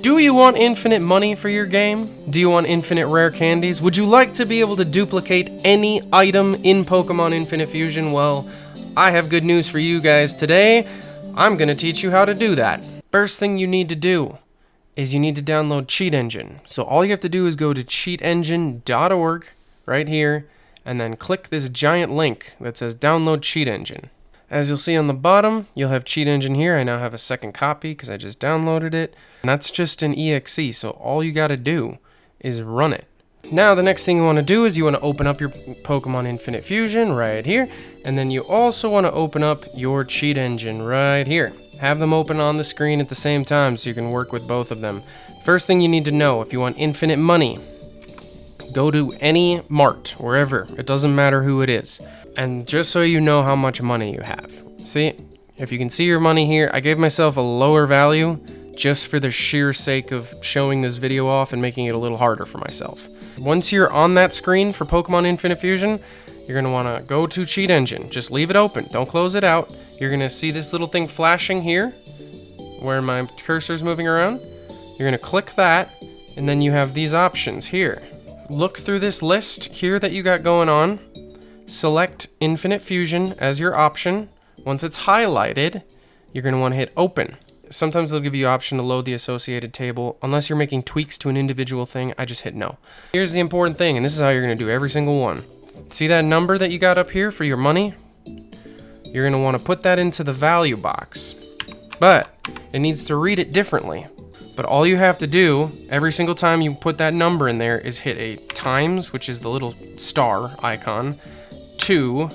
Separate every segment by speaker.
Speaker 1: Do you want infinite money for your game? Do you want infinite rare candies? Would you like to be able to duplicate any item in Pokemon Infinite Fusion? Well, I have good news for you guys today. I'm going to teach you how to do that. First thing you need to do is you need to download Cheat Engine. So all you have to do is go to cheatengine.org right here and then click this giant link that says download Cheat Engine. As you'll see on the bottom, you'll have Cheat Engine here. I now have a second copy because I just downloaded it. And that's just an exe, so all you got to do is run it. Now the next thing you want to do is you want to open up your Pokemon Infinite Fusion right here. And then you also want to open up your Cheat Engine right here. Have them open on the screen at the same time so you can work with both of them. First thing you need to know, if you want infinite money, go to any mart, wherever. It doesn't matter who it is. And just so you know how much money you have. See, if you can see your money here, I gave myself a lower value just for the sheer sake of showing this video off and making it a little harder for myself. Once you're on that screen for Pokemon Infinite Fusion, you're going to want to go to Cheat Engine. Just leave it open. Don't close it out. You're going to see this little thing flashing here where my cursor's moving around. You're going to click that, and then you have these options here. Look through this list here that you got going on. Select Infinite Fusion as your option. Once it's highlighted, you're going to want to hit open. Sometimes they'll give you the option to load the associated table. Unless you're making tweaks to an individual thing, I just hit no. Here's the important thing, and this is how you're going to do every single one. See that number that you got up here for your money? You're going to want to put that into the value box. But it needs to read it differently. But all you have to do every single time you put that number in there is hit a times, which is the little star icon, 2,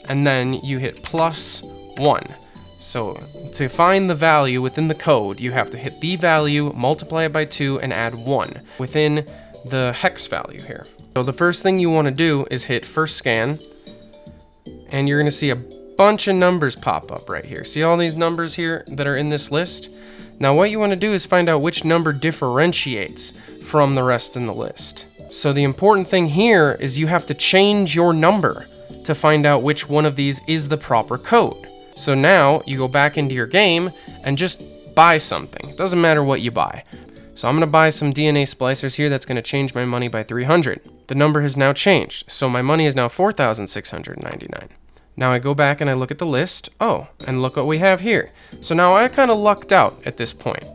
Speaker 1: and then you hit +1. So to find the value within the code, you have to hit the value, multiply it by 2, and add 1 within the hex value here. So the first thing you want to do is hit first scan, and you're going to see a bunch of numbers pop up right here. See all these numbers here that are in this list? Now what you want to do is find out which number differentiates from the rest in the list. So the important thing here is you have to change your number to find out which one of these is the proper code. So now you go back into your game and just buy something. It doesn't matter what you buy. So I'm going to buy some DNA splicers here. That's going to change my money by 300. The number has now changed. So my money is now 4,699. Now I go back and I look at the list. Oh, and look what we have here. So now I kind of lucked out at this point.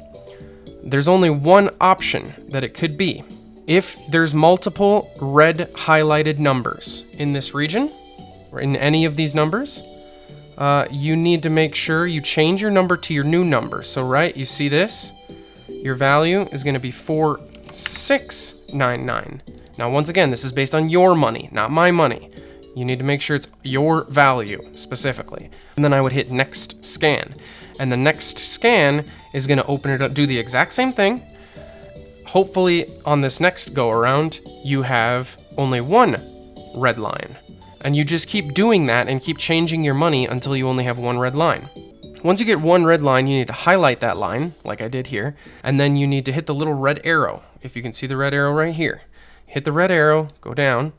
Speaker 1: There's only one option that it could be. If there's multiple red highlighted numbers in this region, or in any of these numbers, you need to make sure you change your number to your new number. So right, you see this? Your value is going to be 4,699. Now once again, this is based on your money, not my money. You need to make sure it's your value specifically. And then I would hit next scan. And the next scan is going to open it up, do the exact same thing. Hopefully on this next go around, you have only one red line. And you just keep doing that and keep changing your money until you only have one red line. Once you get one red line, you need to highlight that line, like I did here, and then you need to hit the little red arrow. If you can see the red arrow right here. Hit the red arrow, go down,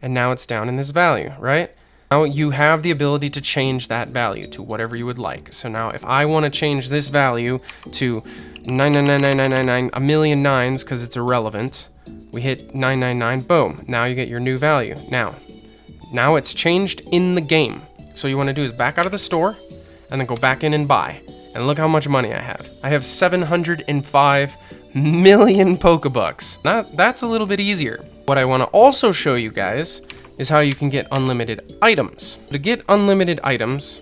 Speaker 1: and now it's down in this value, right? Now you have the ability to change that value to whatever you would like. So now if I want to change this value to 9999999, a million nines because it's irrelevant, we hit 999, boom, now you get your new value. Now it's changed in the game. So you want to do is back out of the store and then go back in and buy. And look how much money I have. I have 705 million Pokebucks. That's a little bit easier. What I want to also show you guys is how you can get unlimited items. To get unlimited items,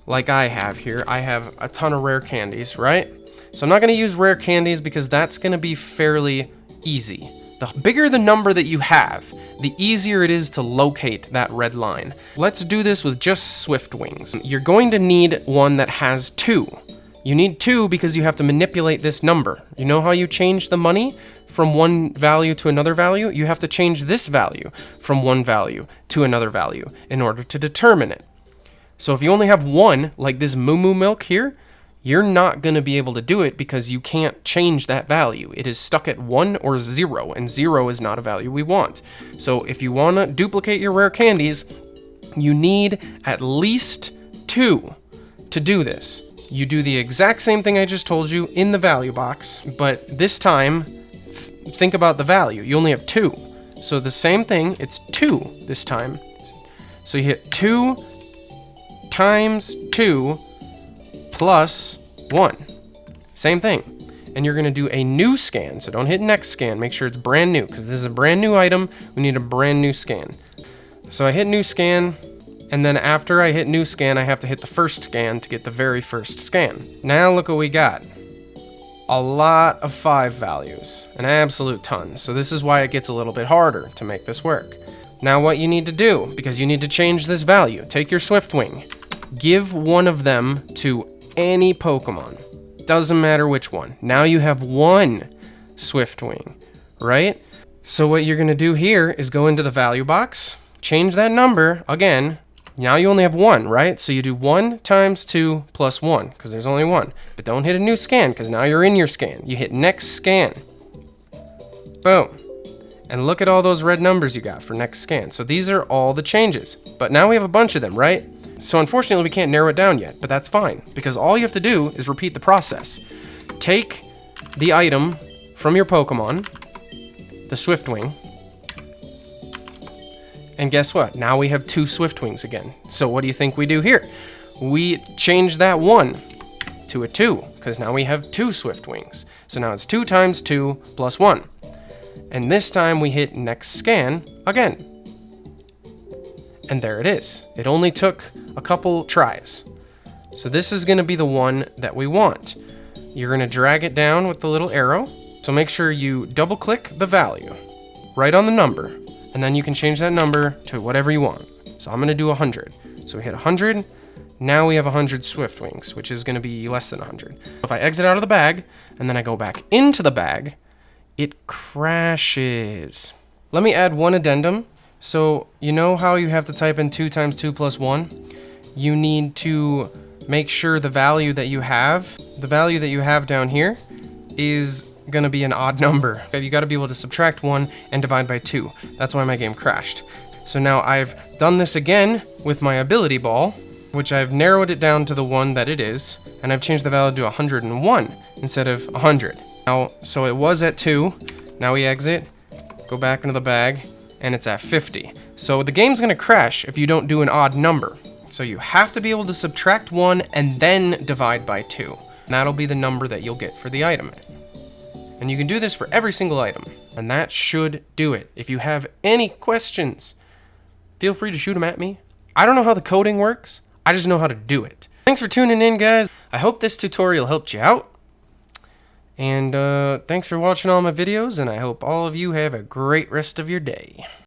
Speaker 1: like I have here, I have a ton of rare candies, right? So I'm not going to use rare candies because that's going to be fairly easy. The bigger the number that you have, the easier it is to locate that red line. Let's do this with just Swift Wings. You're going to need one that has 2. You need 2 because you have to manipulate this number. You know how you change the money from one value to another value? You have to change this value from one value to another value in order to determine it. So if you only have 1, like this Moo Moo Milk here, you're not going to be able to do it because you can't change that value. It is stuck at 1 or 0, and 0 is not a value we want. So if you want to duplicate your rare candies, you need at least 2 to do this. you do the exact same thing I just told you in the value box, but this time, think about the value. You only have 2. So the same thing, it's 2 this time. So you hit 2 times 2 plus 1. Same thing. And you're going to do a new scan. So don't hit next scan. Make sure it's brand new, because this is a brand new item. We need a brand new scan. So I hit new scan. And then after I hit new scan, I have to hit the first scan to get the very first scan. Now look what we got. A lot of 5 values, an absolute ton. So this is why it gets a little bit harder to make this work. Now what you need to do, because you need to change this value, take your Swiftwing, give one of them to any Pokemon. Doesn't matter which one. Now you have 1 Swiftwing, right? So what you're gonna do here is go into the value box, change that number again. Now you only have 1, right? So you do 1 times 2 plus 1, because there's only 1. But don't hit a new scan, because now you're in your scan. You hit next scan. Boom. And look at all those red numbers you got for next scan. So these are all the changes. But now we have a bunch of them, right? So unfortunately we can't narrow it down yet, but that's fine, because all you have to do is repeat the process. Take the item from your Pokemon, the Swiftwing, and guess what? Now we have 2 Swiftwings again. So what do you think we do here? We change that 1 to a 2, because now we have 2 Swiftwings. So now it's 2 times 2 plus 1. And this time we hit next scan again. And there it is. It only took a couple tries. So this is going to be the one that we want. You're going to drag it down with the little arrow. So make sure you double click the value right on the number. And then you can change that number to whatever you want. So I'm going to do 100. So we hit 100. Now we have 100 Swiftwings, which is going to be less than 100. If I exit out of the bag, and then I go back into the bag, it crashes. Let me add one addendum. So you know how you have to type in 2 times 2 plus 1? You need to make sure the value that you have down here is going to be an odd number. You got to be able to subtract 1 and divide by 2. That's why my game crashed. So now I've done this again with my ability ball, which I've narrowed it down to the one that it is, and I've changed the value to 101 instead of 100. Now, so it was at 2. Now we exit, go back into the bag, and it's at 50. So the game's going to crash if you don't do an odd number. So you have to be able to subtract 1 and then divide by 2. And that'll be the number that you'll get for the item. And you can do this for every single item. And that should do it. If you have any questions, feel free to shoot them at me. I don't know how the coding works. I just know how to do it. Thanks for tuning in, guys. I hope this tutorial helped you out. And thanks for watching all my videos, and I hope all of you have a great rest of your day.